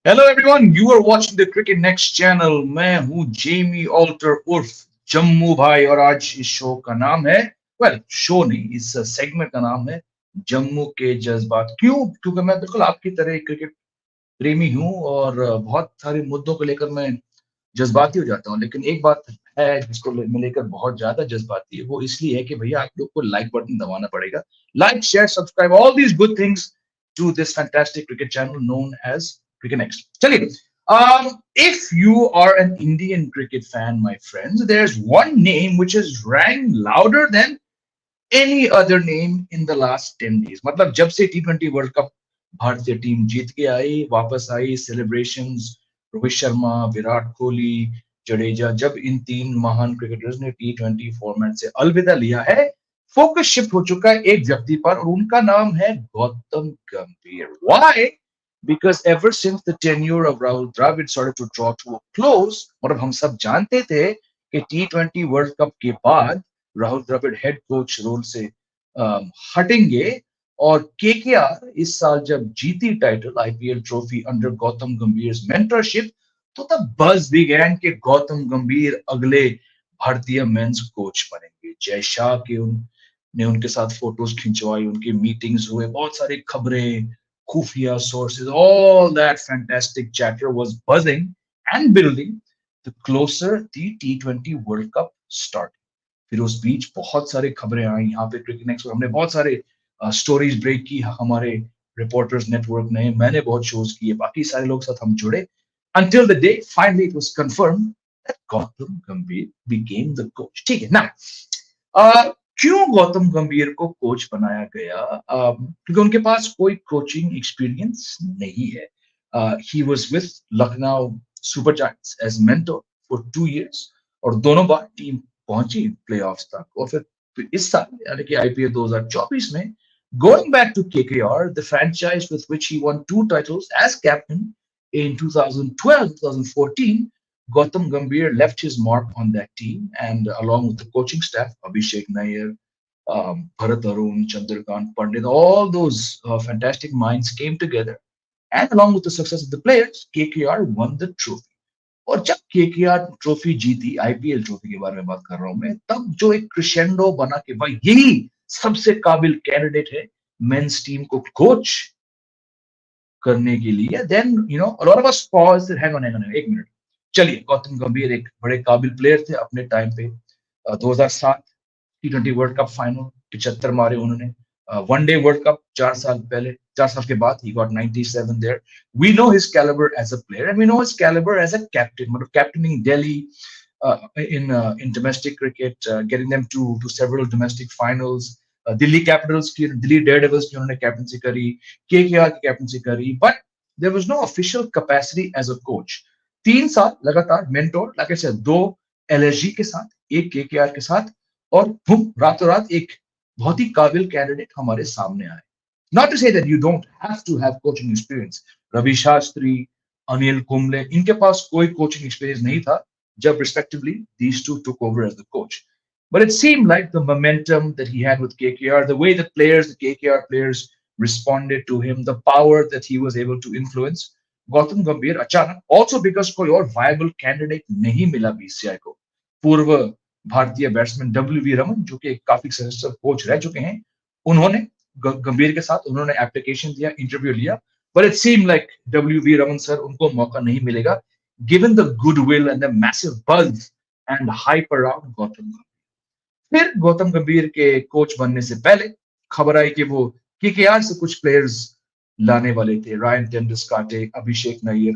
Hello everyone, you are watching the cricket next channel. मैं हूं Jamie alter उर्फ जम्मू भाई, और आज इस शो का नाम है, शो नहीं, इस सेगमेंट का नाम है जम्मू के जज्बात। क्यों? क्योंकि मैं बिल्कुल आपकी तरह एक क्रिकेट प्रेमी हूं और बहुत सारे मुद्दों को लेकर मैं जज्बाती हो जाता हूं। लेकिन एक बात है जिसको मैं लेकर बहुत ज्यादा जज्बाती है, वो इसलिए है कि भैया आप लोग को लाइक बटन दबाना पड़ेगा। Like, share, subscribe, all these good things to this fantastic cricket channel known as cricket next. चलिए, if you are an Indian cricket fan, my friends, there's one name which is rang louder than any other name in the last 10 days. मतलब जब से T20 world cup भारतीय team जीत के आई, वापस आई, celebrations, Rohit Sharma, Virat Kohli, Jadeja, जब इन तीन महान क्रिकेटर्स ने T20 फॉर्मेट से अलविदा लिया है, फोकस शिफ्ट हो चुका है एक व्यक्ति पर, और उनका नाम है गौतम गंभीर। Why? Because ever since the tenure of Rahul Dravid started to draw to a close, मतलब हम सब जानते थे कि T20 वर्ल्ड कप के बाद Rahul Dravid head coach role से हटेंगे, और केकेआर इस साल जब जीती title IPL trophy under Gautam Gambhir mentorship, तो तब बज बिगैन के गौतम गंभीर अगले भारतीय मेंस कोच बनेंगे। जय शाह के ने उनके साथ फोटोज खिंचवाई, उनकी मीटिंग्स हुए, बहुत सारी खबरें, खुफिया sources, all that fantastic chatter was buzzing and building the closure the T20 world cup start. फिर उस बीच बहुत सारी खबरें आई, यहाँ पे क्रिकेट नेक्स्ट पर हमने बहुत सारे स्टोरीज ब्रेक की, हमारे रिपोर्टर्स नेटवर्क ने, मैंने बहुत शोज किए, बाकी सारे लोग साथ हम जुड़े, until the day finally it was confirmed that Gautam Gambhir became the coach. ठीक है ना? क्यों गौतम गंभीर को कोच बनाया गया? क्योंकि उनके पास कोई कोचिंग एक्सपीरियंस नहीं है। He was with Lucknow Super Giants as mentor for 2 years, और दोनों बार टीम पहुंची प्लेऑफ्स तक, और फिर इस साल यानी कि आईपीएल 2024 में going back to KKR, the franchise with which he won 2 titles as captain in 2012-2014, Gautam Gambhir left his mark on that team, and along with the coaching staff, Abhishek Nair, Bharat Arun, Chandrakant Pandit, all those fantastic minds came together, and along with the success of the players, KKR won the trophy. और जब KKR trophy जीती, IPL trophy के बारे में बात कर रहा हूं मैं, तब जो एक क्रिशेंडो बना के भाई यही सबसे काबिल कैंडिडेट है मेंस टीम को कोच करने के लिए, then lot of us pause, hang on एक मिनट। चलिए, गौतम गंभीर एक बड़े काबिल प्लेयर थे अपने टाइम पे। 2007 T20 वर्ल्ड कप फाइनल 75 मारे उन्होंने। वनडे वर्ल्ड कप 4 साल पहले, 4 साल के बाद ही got 97 there. We know his calibre as a player and we know his calibre as a captain, मतलब captaining Delhi in domestic cricket, getting them to several domestic finals. Delhi Capitals की, Delhi Daredevils की उन्होंने कैप्टनसी करी, केकेआर की captaincy करी, but there was no official capacity as a coach. 3 साल लगातार mentor, like I said, 2 LSG के साथ, एक केकेआर के साथ, और रातों रात एक बहुत ही काबिल कैंडिडेट हमारे सामने आए। Not to say that you don't have to have coaching experience. Ravi Shastri, Anil Kumble, इनके पास कोई कोचिंग एक्सपीरियंस नहीं था जब respectively these two took over as the coach. But it seemed like the momentum that he had with KKR, the way that the KKR players responded to him, the power that he was able to influence, Gautam गंभीर अचानक, also because कोई और viable candidate नहीं मिला BCCI को, पूर्व भारतीय batsman W we Raman, जो कि काफी सक्सेसफुल कोच रह चुके हैं, उन्होंने गंभीर के साथ उन्होंने एप्लीकेशन दिया, इंटरव्यू लिया, but it seemed like W.V. Raman sir उनको मौका नहीं मिलेगा, given the goodwill and the massive buzz and hype around Gautam गंभीर। फिर गौतम गंभीर के कोच बनने से पहले खबर आई कि वो केकेआर से कुछ प्लेयर्स लाने वाले थे। रायन टेंडुलकर, अभिषेक नायर,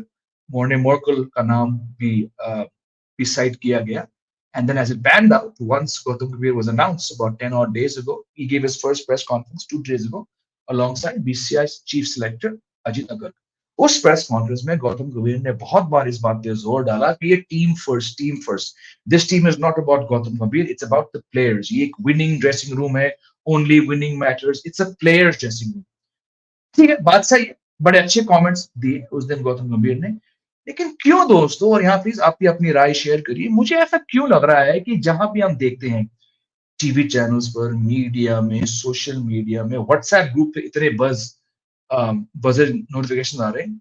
मोर्ने मोर्कल का नाम भी साइट किया गया। And then, as it panned out, once Gautam Gambhir was announced about 10 odd days ago, he gave his first press conference 2 days ago alongside BCCI's chief selector Ajit Agarkar. उस press conference में गौतम गंभीर ने बहुत बार इस बात पे जोर डाला कि ये team first. This team is not about Gautam गंभीर, इट्स अबाउट द प्लेयर्स। ये एक विनिंग ड्रेसिंग रूम है, only winning matters, it's a players dressing room. ठीक है, बात सही है, बड़े अच्छे कमेंट्स दिए उस दिन गौतम गंभीर ने। लेकिन क्यों दोस्तों, और यहाँ प्लीज आप भी अपनी राय शेयर करिए, मुझे ऐसा क्यों लग रहा है कि जहां भी हम देखते हैं टीवी चैनल्स पर, मीडिया में, सोशल मीडिया में, व्हाट्सएप ग्रुप पे इतने बजर नोटिफिकेशन आ रहे हैं.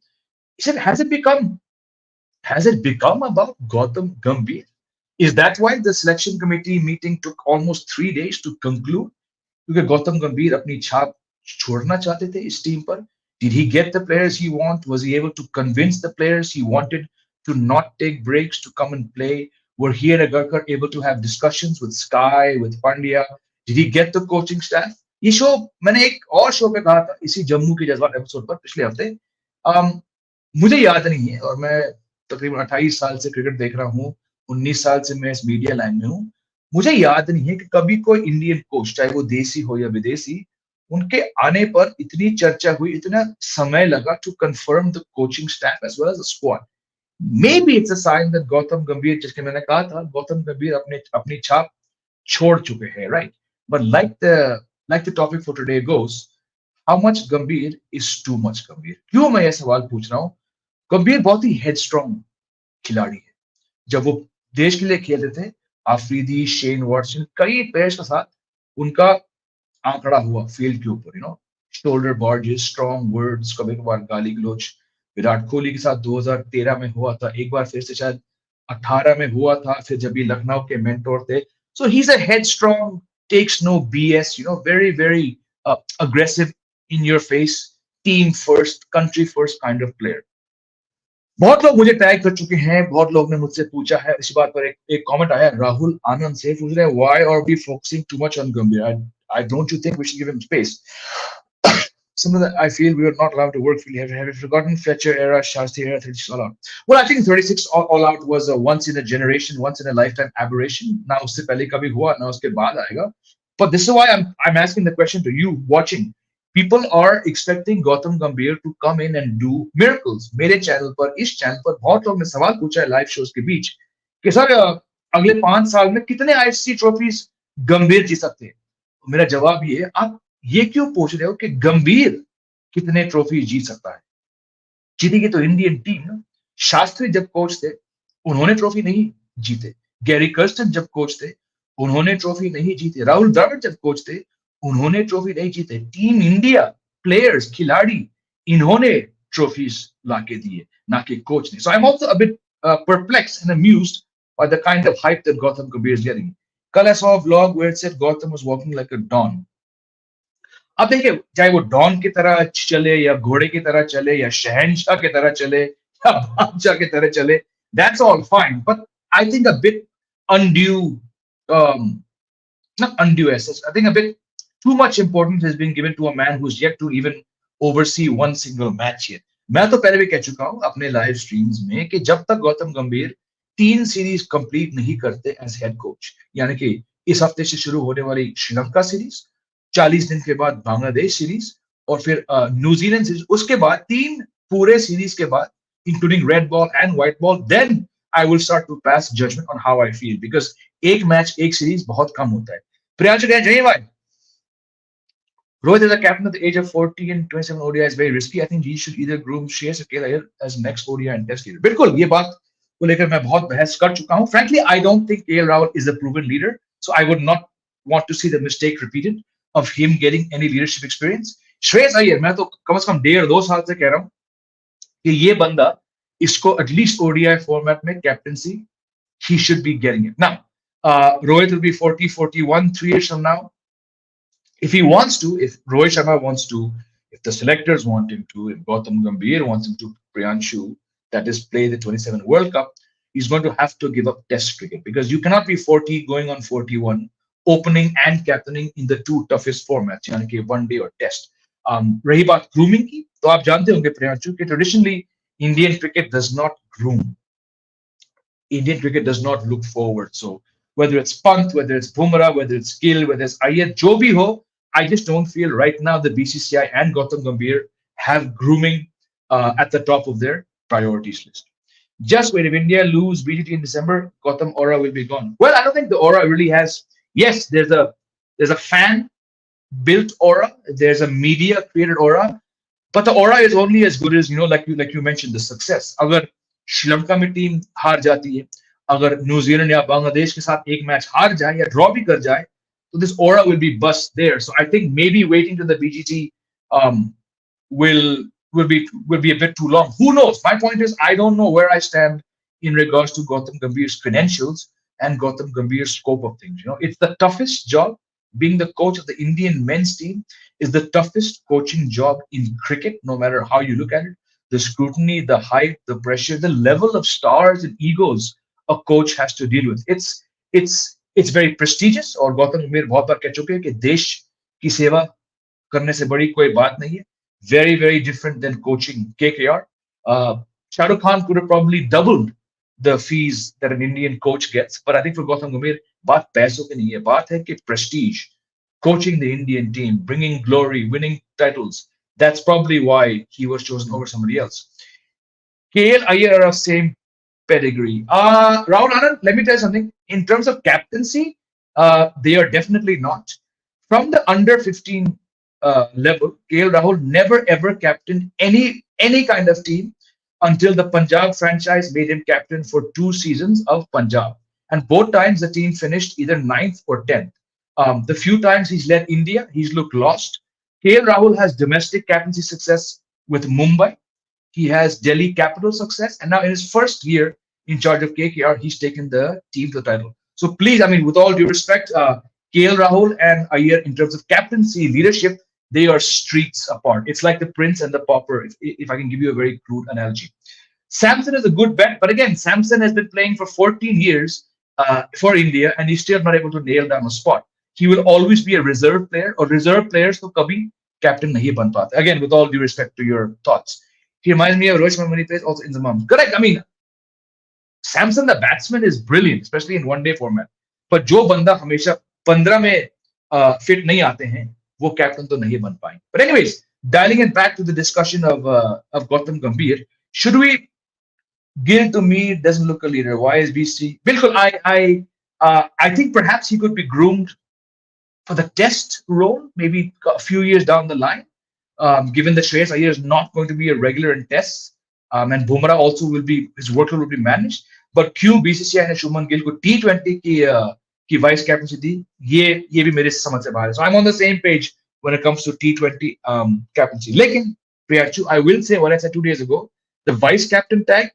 Has it become about Gautam Gambhir? Is that why the selection committee meeting took almost 3 days to conclude? क्योंकि गौतम गंभीर अपनी छाप छोड़ना चाहते थे इस टीम पर. Did he get the players he want? Was he able to convince the players he wanted to not take breaks to come and play? Were he and Agarkar able to have discussions with Sky, with Pandya? Did he get the coaching staff? ये show मैंने एक और show पे कहा था इसी जम्मू के जज्बात एपिसोड पर पिछले हफ्ते. मुझे याद नहीं है और मैं तकरीबन 28 साल से क्रिकेट देख रहा हूँ, 19 साल से मैं इस मीडिया लाइन में हूँ. मुझे याद नहीं है कि कभी कोई इंडियन कोच, चाहे वो देसी हो या विदेशी, उनके आने पर इतनी चर्चा हुई, इतना समय लगा to confirm the coaching staff as well as the squad. Maybe it's a sign that Gautam Gambhir, जिसके मैंने कहा था, गौतम गंभीर अपने अपनी छाप छोड़ चुके हैं, right. But like the topic for today goes, how much गंभीर इज टू मच गंभीर. क्यों मैं ये सवाल पूछ रहा हूँ? गंभीर बहुत ही हेडस्ट्रॉन्ग खिलाड़ी है. जब वो देश के लिए खेलते थे, आफरीदी, शेन वॉटसन, कई प्लेयर्स के साथ उनका आंकड़ा हुआ फील्ड के ऊपर, शोल्डर बार्जेस, स्ट्रॉन्ग वर्ड्स, कभी कभार गाली गलोच. विराट कोहली के साथ 2013 में हुआ था, एक बार फिर से शायद 18 में हुआ था, फिर जब ये लखनऊ के मेंटोर थे. So he is a headstrong, takes no BS, very very aggressive, in your face, team first, country first kind of player. बहुत लोग मुझे टैग कर चुके हैं, बहुत लोग ने मुझसे पूछा है इसी बात पर. एक कमेंट आया राहुल आनंद से, पूछ रहे हैं why are we focusing too much on Gambhir? I don't you think we should give him space? Something that I feel we were not allowed to work freely. Have you forgotten Fletcher era, Shastri era, 36 all out? Well, I think 36 all out was a once in a generation, once in a lifetime aberration. Now usse pehle kabhi hua, na uske baad aayega. But this is why I'm asking the question to you watching. People are expecting Gautam Gambhir to come in and do miracles. मेरे channel पर, इस channel पर बहुत लोग ने सवाल पूछा है लाइव शोज के बीच कि सर अगले 5 साल में कितने आईसीसी ट्रॉफीज गंभीर जीत सकते हैं. मेरा जवाब ये है, आप ये क्यों पूछ रहे हो कि गंभीर कितने ट्रॉफी जीत सकता है? जीतेगी तो इंडियन टीम ना. शास्त्री जब कोच थे, उन्होंने ट्रॉफी नहीं जीते. गैरी कर्स्टन जब कोच थे, उन्होंने ट्रॉफी नहीं जीते. राहुल द्रविड़ जब कोच थे, उन्होंने ट्रॉफी नहीं जीते. टीम इंडिया प्लेयर्स, खिलाड़ी, इन्होंने ट्रॉफीज लाके दिए, ना कि कोच ने. So I am also a bit perplexed and amused by the kind of hype that Gautam Gambhir is getting. कल I saw a vlog where it said Gautam was walking like a don. अब देखिए, चाहे वो don की तरह चले या घोड़े की तरह चले या शहनशाह की तरह चले या बादशाह की तरह चले, that's all fine. But I think a bit undue, um, not undue as such, I think a bit too much importance has been given to a man who's yet to even oversee one single match yet. मैं तो पहले भी कह चुका हूं अपने live streams में कि जब तक गौतम गंभीर 3 सीरीज कंप्लीट नहीं करते एज हेड कोच, यानी कि इस हफ्ते से शुरू होने वाली श्रीलंका सीरीज, 40 दिन के बाद बांग्लादेश सीरीज और फिर न्यूजीलैंड सीरीज, उसके बाद 3 पूरे सीरीज के बाद including red ball and white ball, then I will start to pass judgement on how I feel. Because एक मैच, एक सीरीज बहुत कम होता है. प्रियांशु जय भाई, Rohit as a captain at the age of 40 and 27 ODI is very risky. I think he should either groom Shreyas Iyer as next ODI and Test leader. बिल्कुल, ये बात को लेकर मैं बहुत बहस कर चुका हूं. Frankly, I don't think KL Rahul is a proven leader, so I would not want to see the mistake repeated of him getting any leadership experience. Shreyas Iyer, मैं तो कम से कम 1.5-2 साल से कह रहा हूं कि ये बंदा, इसको एटलीस्ट ODI फॉर्मेट में captaincy, he should be getting it. Now, Rohit will be 40, 41 3 years from now. If he wants to, if Rohit Sharma wants to, if the selectors want him to, if Gautam Gambhir wants him to, Priyanshu, that is play the 27 World Cup, he's going to have to give up Test cricket because you cannot be 40 going on 41, opening and captaining in the 2 toughest formats, यानी कि one day or Test. रही बात grooming की, तो आप जानते होंगे प्रियांशु कि traditionally Indian cricket does not groom. Indian cricket does not look forward. So whether it's Pant, whether it's Bumrah, whether it's Gill, whether it's Iyer, jo bhi ho, I just don't feel right now the BCCI and Gautam Gambhir have grooming at the top of their priorities list. Just wait, if India lose BGT in December, Gautam aura will be gone. Well, I don't think the aura really has. Yes, there's a fan built aura, there's a media created aura, but the aura is only as good as, like you mentioned, the success. अगर श्रीलंका में team हार जाती है, अगर New Zealand या बांग्लादेश के साथ एक मैच हार जाए या ड्रॉ भी कर जाए, So this aura will be bust there. So I think maybe waiting to the BGT um, will will be a bit too long. Who knows? My point is, I don't know where I stand in regards to Gautam Gambhir's credentials and Gautam Gambhir's scope of things. It's the toughest job. Being the coach of the Indian men's team is the toughest coaching job in cricket, no matter how you look at it. The scrutiny, the hype, the pressure, the level of stars and egos a coach has to deal with. It's very prestigious. और गौतम गंभीर बहुत बार कह चुके हैं कि देश की सेवा करने से बड़ी कोई बात नहीं है. Very, very different than coaching KKR. Shah Rukh Khan could have probably doubled the fees that an Indian coach gets. But I think for Gautam Gambhir, बात पैसों की नहीं है. बात है कि prestige, coaching the Indian team, bringing glory, winning titles. That's probably why he was chosen over somebody else. KL Iyer are of same pedigree. Rahul Anand, let me tell you something. In terms of captaincy, they are definitely not. From the under 15 level, KL Rahul never ever captained any kind of team until the Punjab franchise made him captain for 2 seasons of Punjab. And both times the team finished either ninth or 10th. The few times he's led India, he's looked lost. KL Rahul has domestic captaincy success with Mumbai. He has Delhi Capital success, and now in his first year in charge of KKR, he's taken the team to the title. So please, I mean, with all due respect, KL Rahul and Iyer, in terms of captaincy leadership, they are streets apart. It's like the prince and the pauper, if I can give you a very crude analogy. Samson is a good bet, but again, Samson has been playing for 14 years for India, and he's still not able to nail down a spot. He will always be a reserve player, or reserve players to kabhi captain nahi ban pate. Again, with all due respect to your thoughts. He reminds me of Rohit Sharma when he plays also in the mom. Correct. I mean, Samson the batsman is brilliant, especially in one-day format. But जो बंदा हमेशा 15 में fit नहीं आते हैं, वो captain तो नहीं बन पाएंगे. But anyways, dialing it back to the discussion of Gautam Gambhir, should we Gill to me doesn't look a leader. Why is BC? Bilkul, I think perhaps he could be groomed for the test role, maybe a few years down the line. Given that Shreyas Iyer is not going to be a regular in tests, and Bumrah also will be, his workload will be managed. But क्यों BCCI ने शुभमन गिल को T20 की vice captaincy दी, ये भी मेरे समझ से बाहर है. So I'm on the same page when it comes to T20 captaincy. लेकिन Priyachu, I will say what I said 2 days ago: the vice captain tag,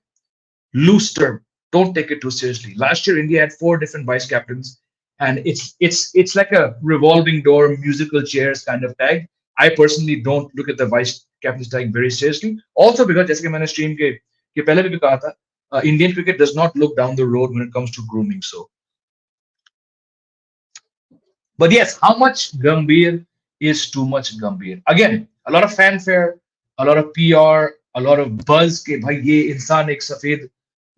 loose term. Don't take it too seriously. Last year, India had 4 different vice captains, and it's like a revolving door, musical chairs kind of tag. I personally don't look at the vice captain's tag very seriously. Also because, जैसे कि मैंने stream के पहले भी कहा था, Indian cricket does not look down the road when it comes to grooming. So, but yes, how much Gambhir is too much Gambhir? Again, a lot of fanfare, a lot of PR, a lot of buzz के भाई ये इंसान एक सफेद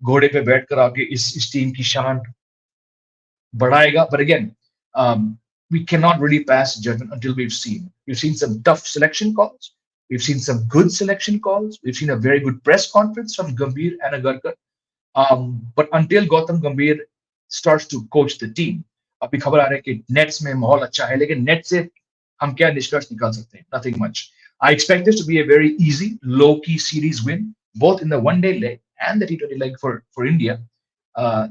घोड़े पे बैठकर आके इस टीम की शान बढ़ाएगा. But again, we cannot really pass judgment until we've seen. We've seen some tough selection calls. We've seen some good selection calls. We've seen a very good press conference from Gambhir and Agarkar. But until Gautam Gambhir starts to coach the team, अभी खबर आ रहा है कि nets में माहौल अच्छा है, लेकिन नेट से हम क्या निष्कर्ष निकाल सकते हैं? Nothing much. I expect this to be a very easy, low-key series win, both in the one-day leg and the T20 leg for India.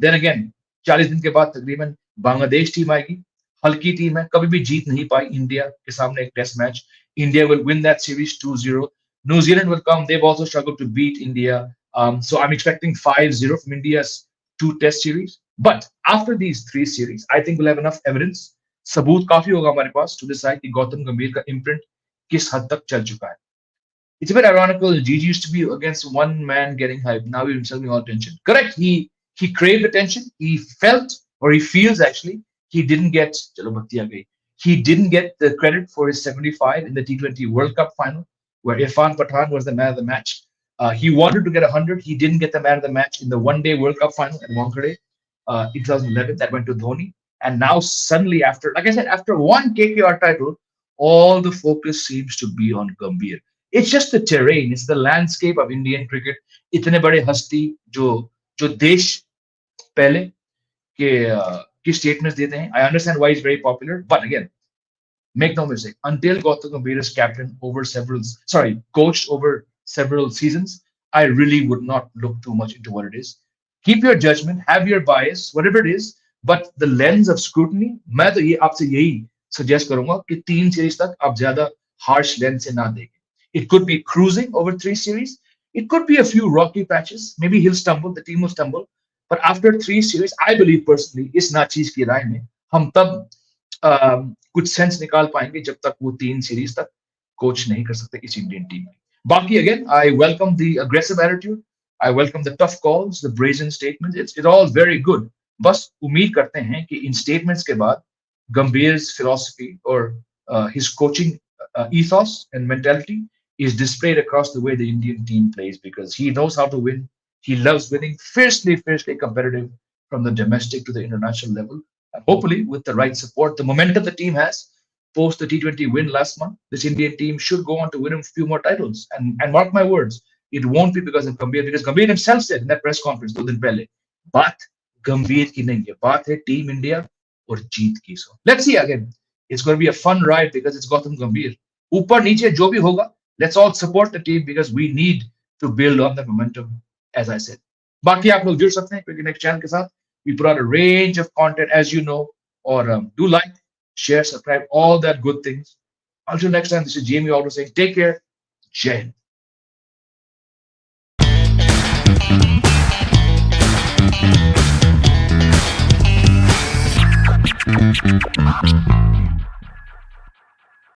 Then again, 40 दिन के बाद तकरीबन बांग्लादेश टीम आएगी. हल्की टीम है, कभी भी जीत नहीं पाई इंडिया के सामने एक test match. India will win that series 2-0. New Zealand will come. They've also struggled to beat India. So I'm expecting 5-0 from India's 2 test series. But after these 3 series, I think we'll have enough evidence. सबूत काफी होगा हमारे पास to decide कि गौतम गंभीर का imprint किस हद तक चल चुका है. It's a bit ironical. Gigi used to be against one man getting hype. Now he's selling all attention. Correct. He craved attention. He felt, or he feels actually, he didn't get he didn't get the credit for his 75 in the T20 World Cup final, where Irfan Pathan was the man of the match. He wanted to get 100. He didn't get the man of the match in the one-day World Cup final at Wankhede in 2011. That went to Dhoni. And now suddenly, after, like I said, after one KKR title, all the focus seems to be on Gambhir. It's just the terrain. It's the landscape of Indian cricket. इतने बड़े हस्ती जो देश पहले के statements देते हैं. I understand why he's very popular, but again, make no mistake. Until Gautam Gambhir is coached over several seasons, I really would not look too much into what it is. Keep your judgment, have your bias, whatever it is, but the lens of scrutiny, मैं तो ये आपसे यही suggest करूंगा कि 3 series तक आप ज्यादा हार्श लेंस से ना देखें. It could be cruising over 3 series, it could be a few rocky patches, maybe he'll stumble, the team will stumble, but after 3 series I believe personally इस नाचीज की राय में हम तब कुछ सेंस निकाल पाएंगे जब तक वो 3 सीरीज तक कोच नहीं कर सकते इस इंडियन टीम में. बाकी again I welcome the aggressive attitude, I welcome the tough calls, the brazen statements, it's all very good. बस उम्मीद करते हैं कि इन स्टेटमेंट्स के बाद गंभीर्स फिलॉसफी और his coaching ethos and mentality is displayed across the way the Indian team plays, because he knows how to win. He loves winning, fiercely, fiercely competitive from the domestic to the international level. And hopefully, with the right support, the momentum the team has post the T20 win last month, this Indian team should go on to win a few more titles. And mark my words, it won't be because of Gambhir, because Gambhir himself said in that press conference 2 दिन पहले, बात गंभीर की नहीं है, बात है team India और जीत की. So let's see again. It's going to be a fun ride because it's Gautam Gambhir. ऊपर नीचे जो भी होगा, let's all support the team because we need to build on the momentum, as I said. बाकी आप लोग जुड़ सकते हैं क्रिकेट नेक्स्ट चैनल के साथ. We put out a range of content, as you know, or do like, share, subscribe, all that good things. Until next time, this is Jamie Alder saying, take care, Jai Hind.